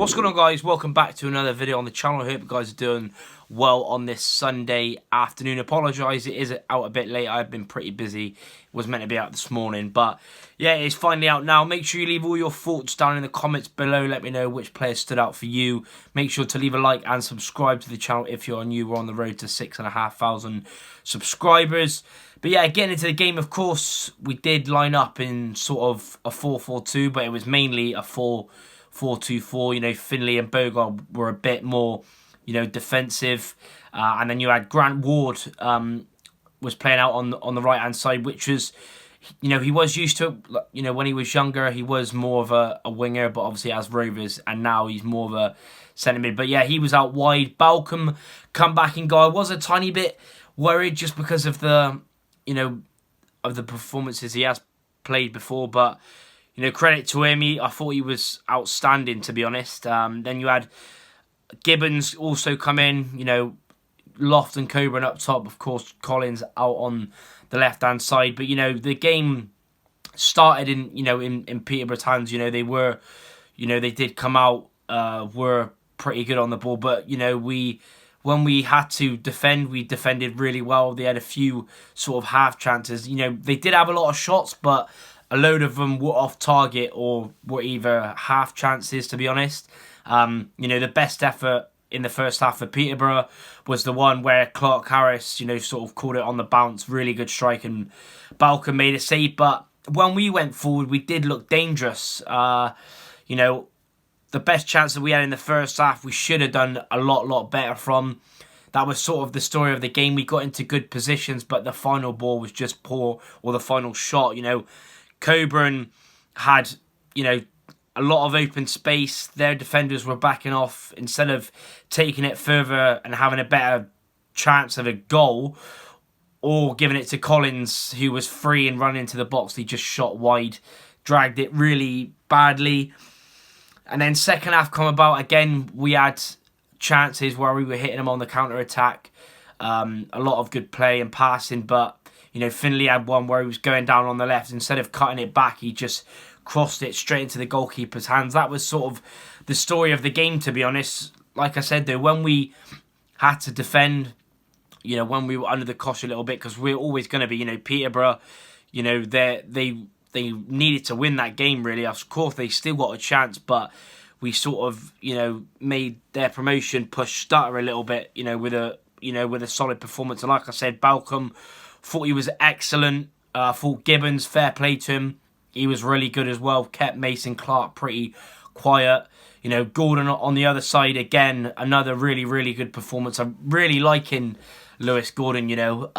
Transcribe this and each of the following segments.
What's going on, guys? Welcome back to another video on the channel. I hope you guys are doing well on this Sunday afternoon. Apologise, it is out a bit late. I've been pretty busy. It was meant to be out this morning, but yeah, it's finally out now. Make sure you leave all your thoughts down in the comments below. Let me know which player stood out for you. Make sure to leave a like and subscribe to the channel if you're new. We're on the road to 6,500 subscribers. But yeah, getting into the game, of course, we did line up in sort of a 4-4-2, but it was mainly a 4-4-2-4. You know, Finley and Bogard were a bit more, you know, defensive. And then you had Grant Ward was playing out on the right-hand side, which was, you know, he was used to, you know, when he was younger, he was more of a winger, but obviously as Rovers, and now he's more of a centre mid. But yeah, he was out wide. BALCOMBE come back and go. I was a tiny bit worried just because of the, you know, of the performances he has played before, but you know, credit to him. I thought he was outstanding, to be honest. Then you had Gibbons also come in, you know, Loft and Coburn up top, of course, Collins out on the left-hand side. But, you know, the game started in, you know, in Peterborough's hands. You know, they were, you know, they did come out, were pretty good on the ball. But, you know, when we had to defend, we defended really well. They had a few sort of half chances. You know, they did have a lot of shots, but a load of them were off target or were either half chances, to be honest. You know, the best effort in the first half for Peterborough was the one where Clark Harris, you know, sort of caught it on the bounce. Really good strike, and BALCOMBE made a save. But when we went forward, we did look dangerous. You know, the best chance that we had in the first half, we should have done a lot better from. That was sort of the story of the game. We got into good positions, but the final ball was just poor, or the final shot, you know. Coburn had, you know, a lot of open space. Their defenders were backing off. Instead of taking it further and having a better chance of a goal, or giving it to Collins, who was free and running into the box, he just shot wide, dragged it really badly. And then second half come about, again, we had chances where we were hitting them on the counter-attack. A lot of good play and passing, but you know, Finley had one where he was going down on the left. Instead of cutting it back, he just crossed it straight into the goalkeeper's hands. That was sort of the story of the game, to be honest. Like I said, though, when we had to defend, you know, when we were under the cosh a little bit, because we're always going to be, you know, Peterborough, you know, they needed to win that game, really. Of course, they still got a chance, but we sort of, you know, made their promotion push stutter a little bit, you know, with a solid performance. And like I said, BALCOMBE, thought he was excellent. Thought Gibbons, fair play to him. He was really good as well. Kept Mason Clark pretty quiet. You know, Gordon on the other side, again, another really good performance. I'm really liking Lewis Gordon, you know.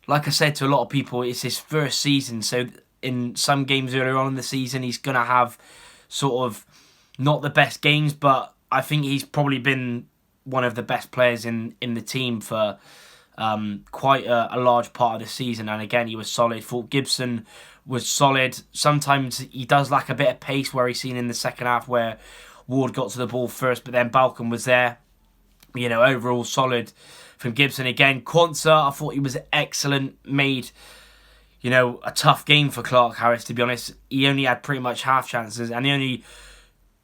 Like I said to a lot of people, it's his first season. So in some games earlier on in the season, he's going to have sort of not the best games, but I think he's probably been one of the best players in the team for quite a large part of the season. And again, he was solid. Thought Gibson was solid. Sometimes he does lack a bit of pace, where he's seen in the second half where Ward got to the ball first, but then BALCOMBE was there. You know, overall solid from Gibson. Again, Quansah, I thought he was excellent. Made, you know, a tough game for Clark Harris, to be honest. He only had pretty much half chances, and the only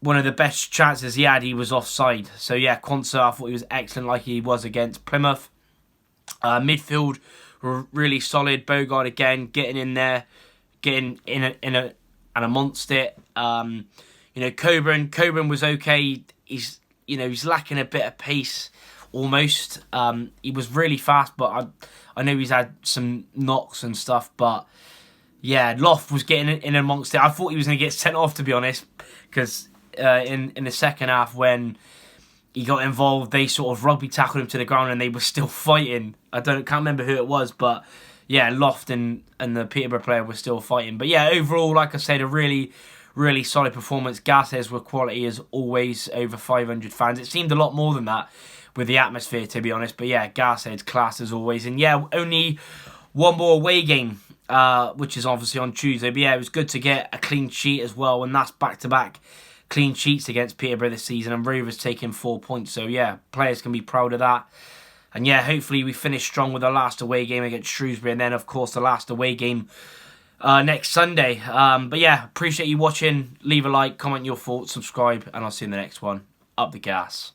one of the best chances he had, he was offside. So yeah, Quansah, I thought he was excellent, like he was against Plymouth. Midfield were really solid. Bogard again getting in there, getting in amongst it. You know, Coburn was okay. He's, you know, he's lacking a bit of pace almost. He was really fast, but I know he's had some knocks and stuff. But yeah, Loft was getting in amongst it. I thought he was going to get sent off, to be honest, because in the second half when he got involved, they sort of rugby tackled him to the ground and they were still fighting. Can't remember who it was, but yeah, Loft and the Peterborough player were still fighting. But yeah, overall, like I said, a really solid performance. Gasheads were quality as always, over 500 fans. It seemed a lot more than that with the atmosphere, to be honest. But yeah, Gasheads class as always. And yeah, only one more away game, which is obviously on Tuesday. But yeah, it was good to get a clean sheet as well, and that's back-to-back clean sheets against Peterborough this season, and Rovers taking 4 points. So yeah, players can be proud of that. And yeah, hopefully we finish strong with our last away game against Shrewsbury, and then of course the last away game next Sunday. But yeah, appreciate you watching. Leave a like, comment your thoughts, subscribe, and I'll see you in the next one. Up the gas.